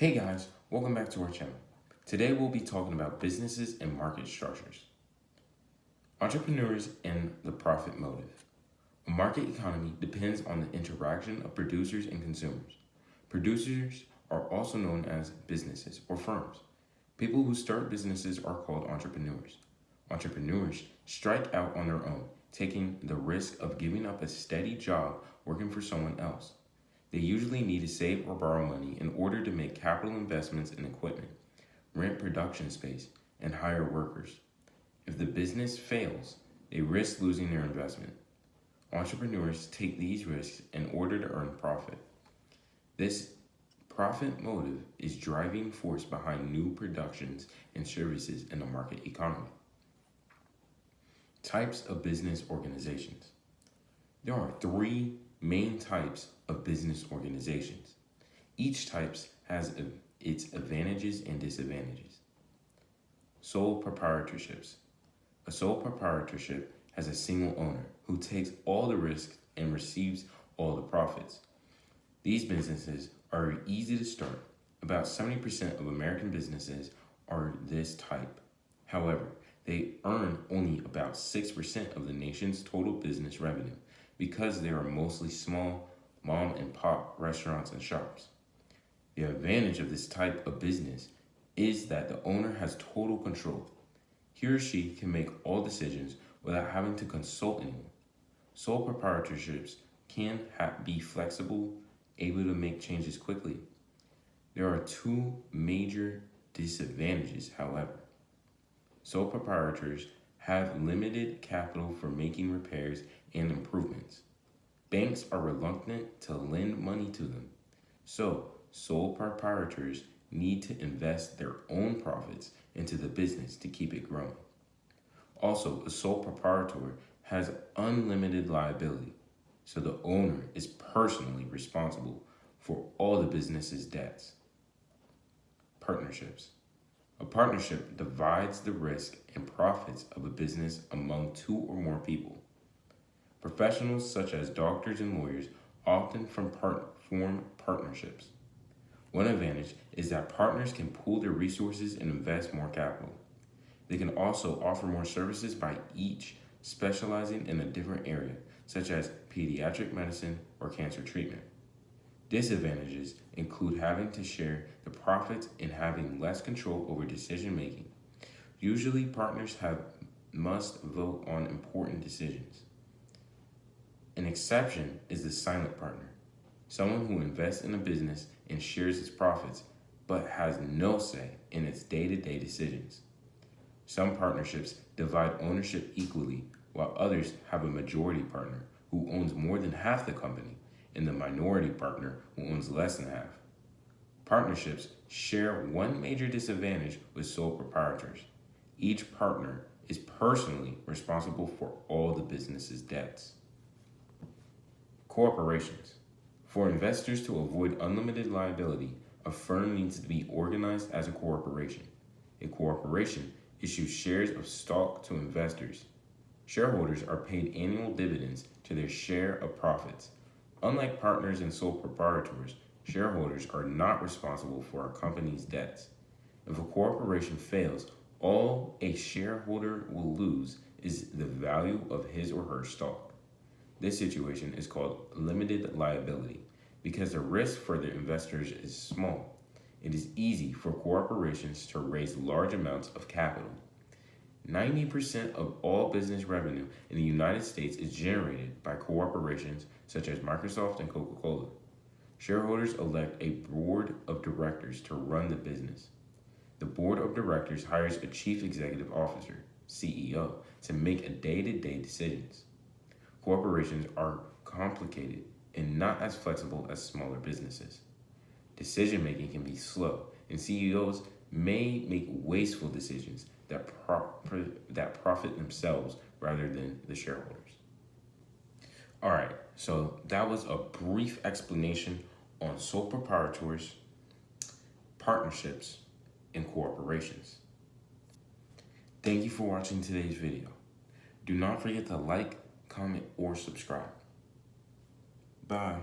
Hey guys, welcome back to our channel. Today we'll be talking about businesses and market structures. Entrepreneurs and the profit motive. A market economy depends on the interaction of producers and consumers. Producers are also known as businesses or firms. People who start businesses are called entrepreneurs. Entrepreneurs strike out on their own, taking the risk of giving up a steady job working for someone else. They usually need to save or borrow money in order to make capital investments in equipment, rent production space, and hire workers. If the business fails, they risk losing their investment. Entrepreneurs take these risks in order to earn profit. This profit motive is driving force behind new productions and services in the market economy. Types of business organizations. There are three main types of business organizations. Each type has its advantages and disadvantages. Sole proprietorships. A sole proprietorship has a single owner who takes all the risk and receives all the profits. These businesses are easy to start. About 70% of American businesses are this type. However, they earn only about 6% of the nation's total business revenue because they are mostly small mom and pop restaurants and shops. The advantage of this type of business is that the owner has total control. He or she can make all decisions without having to consult anyone. Sole proprietorships can be flexible, able to make changes quickly. There are two major disadvantages, however. Sole proprietors have limited capital for making repairs and improvements. Banks are reluctant to lend money to them, so sole proprietors need to invest their own profits into the business to keep it growing. Also, a sole proprietor has unlimited liability, so the owner is personally responsible for all the business's debts. Partnerships. A partnership divides the risk and profits of a business among two or more people. Professionals such as doctors and lawyers often form partnerships. One advantage is that partners can pool their resources and invest more capital. They can also offer more services by each specializing in a different area, such as pediatric medicine or cancer treatment. Disadvantages include having to share the profits and having less control over decision making. Usually, partners must vote on important decisions. An exception is the silent partner, someone who invests in a business and shares its profits, but has no say in its day-to-day decisions. Some partnerships divide ownership equally, while others have a majority partner who owns more than half the company and the minority partner who owns less than half. Partnerships share one major disadvantage with sole proprietors. Each partner is personally responsible for all the business's debts. Corporations. For investors to avoid unlimited liability, a firm needs to be organized as a corporation. A corporation issues shares of stock to investors. Shareholders are paid annual dividends to their share of profits. Unlike partners and sole proprietors, shareholders are not responsible for a company's debts. If a corporation fails, all a shareholder will lose is the value of his or her stock. This situation is called limited liability because the risk for the investors is small. It is easy for corporations to raise large amounts of capital. 90% of all business revenue in the United States is generated by corporations such as Microsoft and Coca-Cola. Shareholders elect a board of directors to run the business. The board of directors hires a chief executive officer, CEO, to make day-to-day decisions. Corporations are complicated and not as flexible as smaller businesses. Decision-making can be slow, and CEOs may make wasteful decisions that profit themselves rather than the shareholders. All right, so that was a brief explanation on sole proprietors, partnerships, and corporations. Thank you for watching today's video. Do not forget to like, comment, or subscribe. Bye.